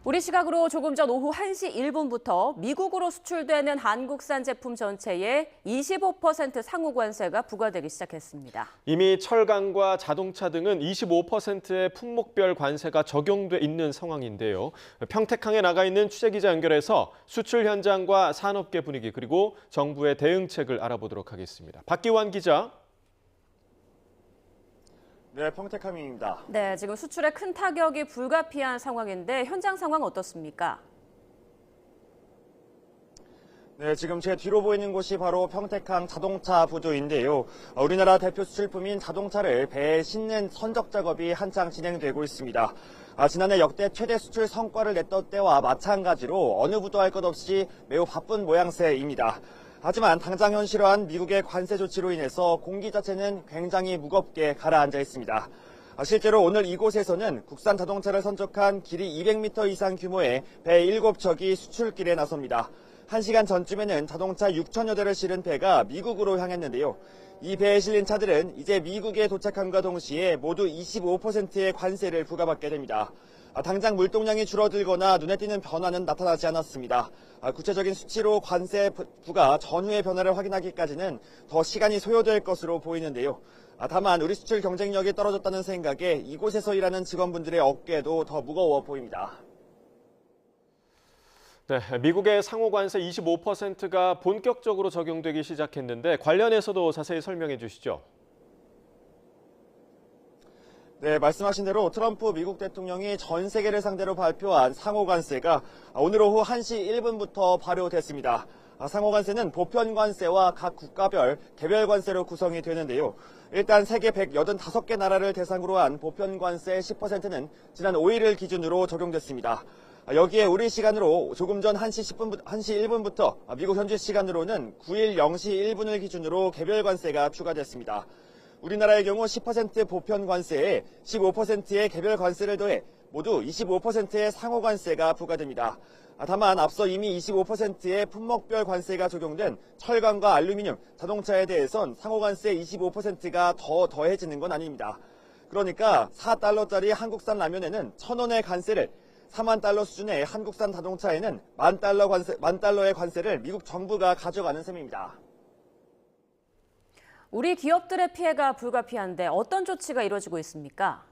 우리 시각으로 조금 전 오후 1시 1분부터 미국으로 수출되는 한국산 제품 전체에 25% 상호 관세가 부과되기 시작했습니다. 이미 철강과 자동차 등은 25%의 품목별 관세가 적용돼 있는 상황인데요. 평택항에 나가 있는 취재기자 연결해서 수출 현장과 산업계 분위기 그리고 정부의 대응책을 알아보도록 하겠습니다. 박기환 기자. 네, 평택항입니다. 네, 지금 수출에 큰 타격이 불가피한 상황인데 현장 상황 어떻습니까? 네, 지금 제 뒤로 보이는 곳이 바로 평택항 자동차 부두인데요. 우리나라 대표 수출품인 자동차를 배에 싣는 선적 작업이 한창 진행되고 있습니다. 지난해 역대 최대 수출 성과를 냈던 때와 마찬가지로 어느 부도 할 것 없이 매우 바쁜 모양새입니다. 하지만 당장 현실화한 미국의 관세 조치로 인해서 공기 자체는 굉장히 무겁게 가라앉아 있습니다. 실제로 오늘 이곳에서는 국산 자동차를 선적한 길이 200m 이상 규모의 배 7척이 수출길에 나섭니다. 1시간 전쯤에는 자동차 6천여 대를 실은 배가 미국으로 향했는데요. 이 배에 실린 차들은 이제 미국에 도착함과 동시에 모두 25%의 관세를 부과받게 됩니다. 당장 물동량이 줄어들거나 눈에 띄는 변화는 나타나지 않았습니다. 구체적인 수치로 관세 부과 전후의 변화를 확인하기까지는 더 시간이 소요될 것으로 보이는데요. 다만 우리 수출 경쟁력이 떨어졌다는 생각에 이곳에서 일하는 직원분들의 어깨도 더 무거워 보입니다. 네, 미국의 상호 관세 25%가 본격적으로 적용되기 시작했는데 관련해서도 자세히 설명해 주시죠. 네, 말씀하신 대로 트럼프 미국 대통령이 전 세계를 상대로 발표한 상호 관세가 오늘 오후 1시 1분부터 발효됐습니다. 상호 관세는 보편 관세와 각 국가별 개별 관세로 구성이 되는데요. 일단 세계 185개 나라를 대상으로 한 보편 관세 10%는 지난 5일을 기준으로 적용됐습니다. 여기에 우리 시간으로 조금 전 1시 1분부터 미국 현지 시간으로는 9일 0시 1분을 기준으로 개별 관세가 추가됐습니다. 우리나라의 경우 10% 보편 관세에 15%의 개별 관세를 더해 모두 25%의 상호 관세가 부과됩니다. 다만 앞서 이미 25%의 품목별 관세가 적용된 철강과 알루미늄, 자동차에 대해선 상호 관세 25%가 더 더해지는 건 아닙니다. 그러니까 4달러짜리 한국산 라면에는 1,000원의 관세를 4만 달러 수준의 한국산 자동차에는 10,000달러의 관세를 미국 정부가 가져가는 셈입니다. 우리 기업들의 피해가 불가피한데 어떤 조치가 이루어지고 있습니까?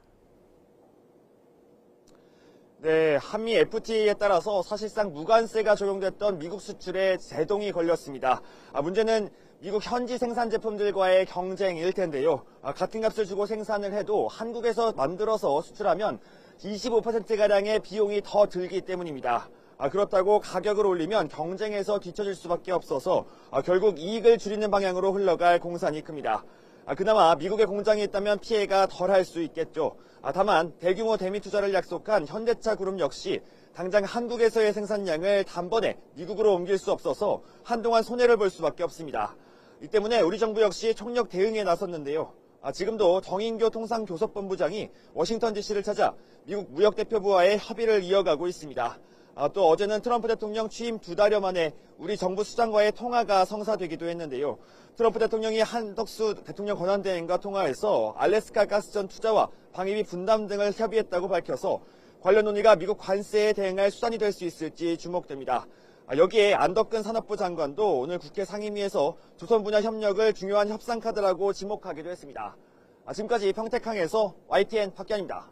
네, 한미 FTA에 따라서 사실상 무관세가 적용됐던 미국 수출에 제동이 걸렸습니다. 문제는 미국 현지 생산 제품들과의 경쟁일 텐데요. 같은 값을 주고 생산을 해도 한국에서 만들어서 수출하면 25%가량의 비용이 더 들기 때문입니다. 그렇다고 가격을 올리면 경쟁에서 뒤처질 수밖에 없어서 결국 이익을 줄이는 방향으로 흘러갈 공산이 큽니다. 그나마 미국에 공장이 있다면 피해가 덜할 수 있겠죠. 다만 대규모 대미 투자를 약속한 현대차 그룹 역시 당장 한국에서의 생산량을 단번에 미국으로 옮길 수 없어서 한동안 손해를 볼 수밖에 없습니다. 이 때문에 우리 정부 역시 총력 대응에 나섰는데요. 지금도 정인교 통상교섭본부장이 워싱턴 DC를 찾아 미국 무역대표부와의 협의를 이어가고 있습니다. 또 어제는 트럼프 대통령 취임 2달여 만에 우리 정부 수장과의 통화가 성사되기도 했는데요. 트럼프 대통령이 한덕수 대통령 권한대행과 통화해서 알래스카 가스전 투자와 방위비 분담 등을 협의했다고 밝혀서 관련 논의가 미국 관세에 대응할 수단이 될 수 있을지 주목됩니다. 여기에 안덕근 산업부 장관도 오늘 국회 상임위에서 조선 분야 협력을 중요한 협상 카드라고 지목하기도 했습니다. 지금까지 평택항에서 YTN 박기환입니다.